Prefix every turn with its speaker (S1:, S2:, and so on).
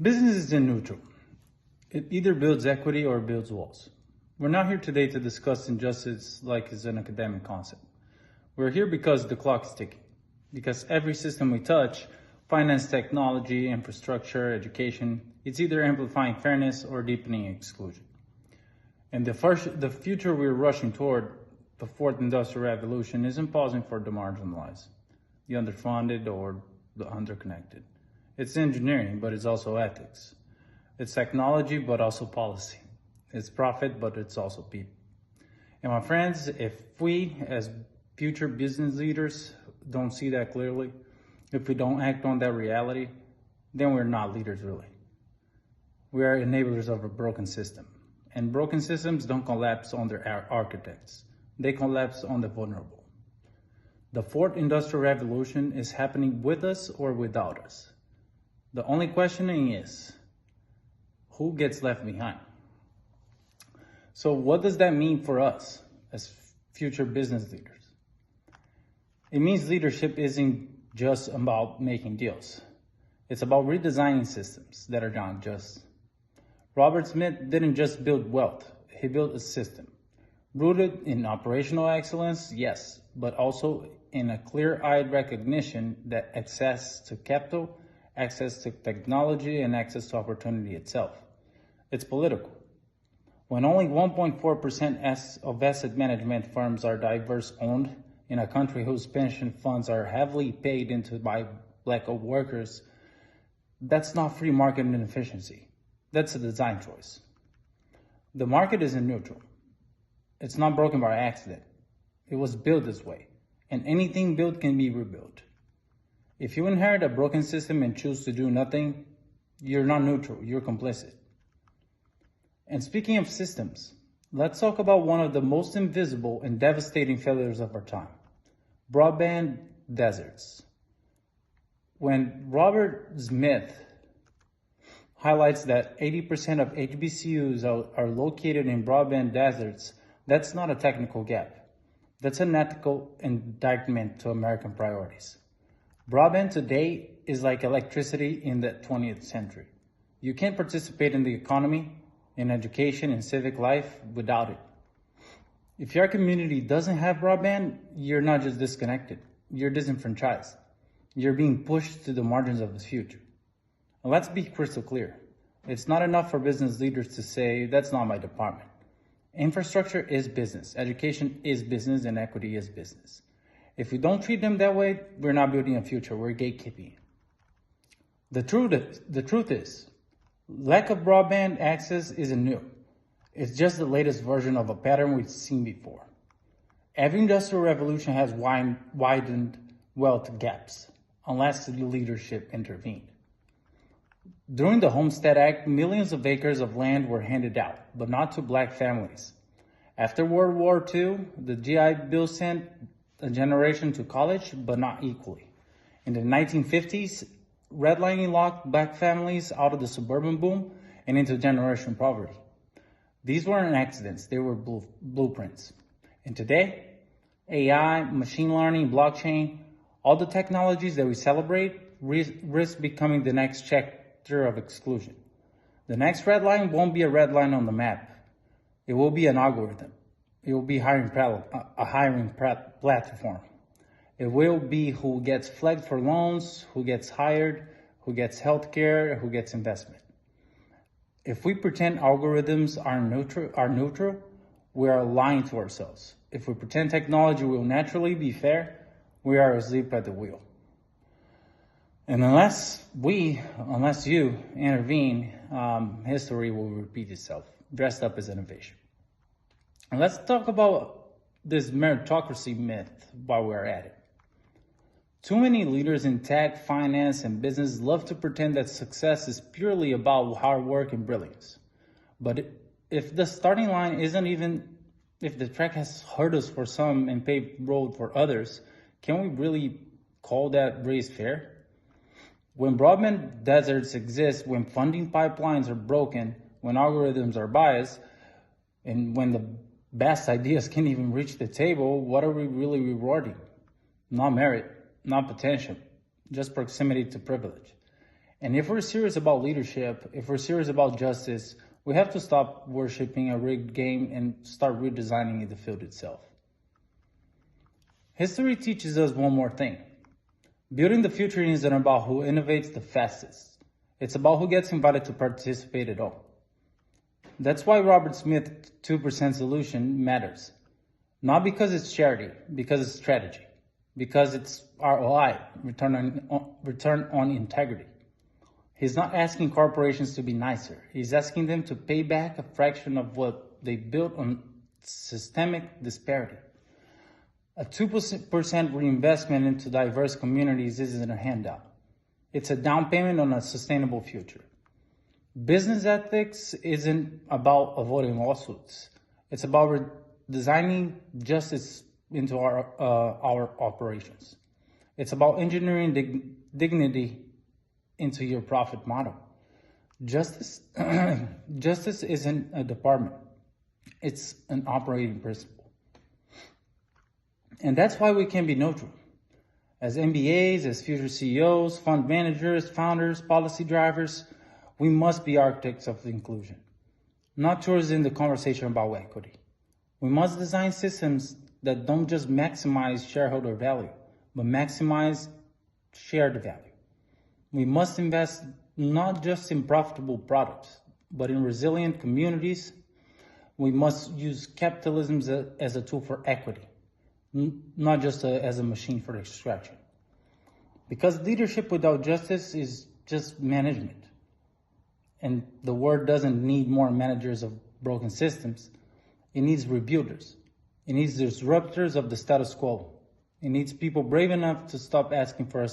S1: Business is in neutral. It either builds equity or builds walls. We're not here today to discuss injustice like it's an academic concept. We're here because the clock is ticking. Because every system we touch, finance, technology, infrastructure, education, it's either amplifying fairness or deepening exclusion. And the future we're rushing toward, the fourth industrial revolution, isn't pausing for the marginalized, the underfunded, or the underconnected. It's engineering, but it's also ethics. It's technology, but also policy. It's profit, but it's also people. And my friends, if we as future business leaders don't see that clearly, if we don't act on that reality, then we're not leaders really. We are enablers of a broken system. And broken systems don't collapse on their architects. They collapse on the vulnerable. The fourth industrial revolution is happening with us or without us. The only questioning is, who gets left behind? So what does that mean for us as future business leaders? It means leadership isn't just about making deals. It's about redesigning systems that are not just. Robert Smith didn't just build wealth, he built a system. Rooted in operational excellence, yes, but also in a clear-eyed recognition that access to capital, access to technology, and access to opportunity itself. It's political. When only 1.4% of asset management firms are diverse owned in a country whose pension funds are heavily paid into by black workers, that's not free market inefficiency. That's a design choice. The market isn't neutral. It's not broken by accident. It was built this way, and anything built can be rebuilt. If you inherit a broken system and choose to do nothing, you're not neutral, you're complicit. And speaking of systems, let's talk about one of the most invisible and devastating failures of our time, broadband deserts. When Robert Smith highlights that 80% of HBCUs are located in broadband deserts, that's not a technical gap. That's an ethical indictment to American priorities. Broadband today is like electricity in the 20th century. You can't participate in the economy, in education, in civic life without it. If your community doesn't have broadband, you're not just disconnected, you're disenfranchised. You're being pushed to the margins of the future. And let's be crystal clear. It's not enough for business leaders to say, that's not my department. Infrastructure is business, education is business, and equity is business. If we don't treat them that way, we're not building a future, we're gatekeeping. The truth is, lack of broadband access isn't new. It's just the latest version of a pattern we've seen before. Every industrial revolution has widened wealth gaps, unless the leadership intervened. During the Homestead Act, millions of acres of land were handed out, but not to black families. After World War II, the GI Bill sent a generation to college, but not equally. In the 1950s, redlining locked black families out of the suburban boom and into generational poverty. These weren't accidents, they were blueprints. And today, AI, machine learning, blockchain, all the technologies that we celebrate risk becoming the next chapter of exclusion. The next red line won't be a red line on the map. It will be an algorithm. It will be a hiring platform. It will be who gets flagged for loans, who gets hired, who gets healthcare, who gets investment. If we pretend algorithms are neutral, we are lying to ourselves. If we pretend technology will naturally be fair, we are asleep at the wheel. And unless you intervene, history will repeat itself, dressed up as innovation. And let's talk about this meritocracy myth while we're at it. Too many leaders in tech, finance, and business love to pretend that success is purely about hard work and brilliance. But if the starting line if the track has hurdles for some and paved road for others, can we really call that race fair? When broadband deserts exist, when funding pipelines are broken, when algorithms are biased, and when the best ideas can't even reach the table, what are we really rewarding? Not merit, not potential, just proximity to privilege. And if we're serious about leadership, if we're serious about justice, we have to stop worshiping a rigged game and start redesigning the field itself. History teaches us one more thing. Building the future isn't about who innovates the fastest. It's about who gets invited to participate at all. That's why Robert Smith's 2% solution matters. Not because it's charity, because it's strategy. Because it's ROI, return on integrity. He's not asking corporations to be nicer. He's asking them to pay back a fraction of what they built on systemic disparity. A 2% reinvestment into diverse communities isn't a handout. It's a down payment on a sustainable future. Business ethics isn't about avoiding lawsuits. It's about designing justice into our operations. It's about engineering dignity into your profit model. Justice isn't a department. It's an operating principle. And that's why we can be neutral. As MBAs, as future CEOs, fund managers, founders, policy drivers, we must be architects of inclusion, not tourists in the conversation about equity. We must design systems that don't just maximize shareholder value, but maximize shared value. We must invest not just in profitable products, but in resilient communities. We must use capitalism as a tool for equity, not just as a machine for extraction. Because leadership without justice is just management. And the world doesn't need more managers of broken systems. It needs rebuilders. It needs disruptors of the status quo. It needs people brave enough to stop asking for a